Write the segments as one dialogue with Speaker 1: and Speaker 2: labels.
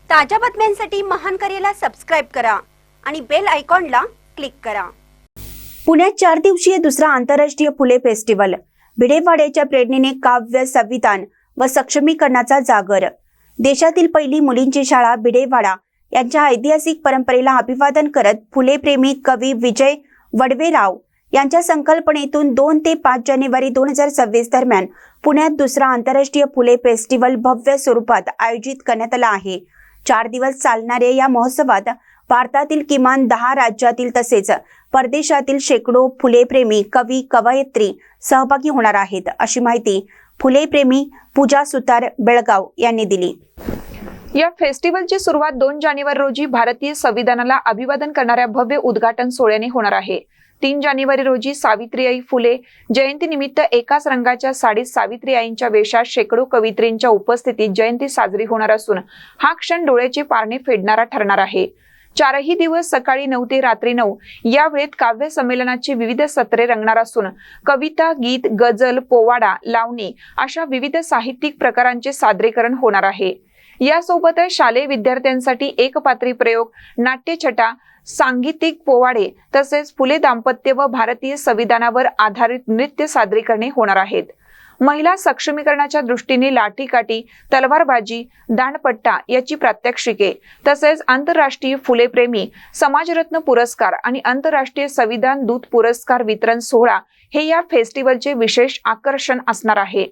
Speaker 1: ताज्या बातम्यांसाठी महान करेला सबस्क्राइब करा आणि बेल आयकॉनला क्लिक करा।
Speaker 2: पुण्यात 4 दिवसीय दुसरा आंतरराष्ट्रीय फुले फेस्टिवल, भिडेवाड्याच्या प्रेरणेने काव्य, संविधान व सक्षमीकरणाचा जागर। देशातील पहिली मुलींची शाळा भिडेवाडा यांच्या ऐतिहासिक परंपरेला अभिवादन करत फुले प्रेमी कवी विजय वडवेराव यांच्या संकल्पनेतून 2 ते 5 जानेवारी 2026 दरम्यान पुण्यात दुसरा आंतरराष्ट्रीय फुले फेस्टिवल भव्य स्वरूपात आयोजित करण्यात आला आहे। 4 दिवस चालणाऱ्या या महोत्सवात भारतातील किमान 10 राज्यातील तसेच परदेशातील शेकडो फुलेप्रेमी कवी कवयित्री सहभागी होणार आहेत, अशी माहिती फुलेप्रेमी पूजा सुतार बेळगाव यांनी दिली।
Speaker 3: या फेस्टिवलची सुरुवात 2 जानेवारी रोजी भारतीय संविधानाला अभिवादन करणाऱ्या भव्य उद्घाटन सोहळ्याने होणार आहे। 3 जानेवारी रोजी सावित्रीबाई फुले जयंतीनिमित्त एकाच रंगाच्या साडीत सावित्रीबाईंच्या वेशात शेकडो कवयित्रींच्या उपस्थितीत जयंती साजरी होणार असून हा क्षण डोळ्याचे पारणे फेडणारा ठरणार आहे। 4ही दिवस सकाळी 9 ते रात्री 9 या वेळेत काव्य संमेलनाची विविध सत्रे रंगणार असून कविता, गीत, गझल, पोवाडा, लावणी अशा विविध साहित्यिक प्रकारांचे सादरीकरण होणार आहे। यासोबतच शालेय विद्यार्थ्यांसाठी एकपात्री प्रयोग, नाट्यछटा, सांगीतिक पोवाडे तसेच फुले दाम्पत्य व भारतीय संविधानावर आधारित नृत्य सादरीकरणे होणार आहेत। महिला सक्षमीकरणाच्या दृष्टीने लाठीकाठी, तलवारबाजी, दांडपट्टा याची प्रात्यक्षिके तसेच आंतरराष्ट्रीय फुलेप्रेमी समाजरत्न पुरस्कार आणि आंतरराष्ट्रीय संविधान दूत पुरस्कार वितरण सोहळा हे या फेस्टिवलचे विशेष आकर्षण असणार आहे।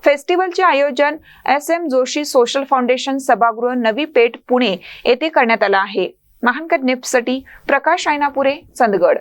Speaker 3: फेस्टिवलचे आयोजन SM जोशी सोशल फाउंडेशन सभागृह नवी पेठ पुणे येथे करण्यात आलं आहे। महानकर निफ्टसाठी प्रकाश आयनापुरे, चंदगड।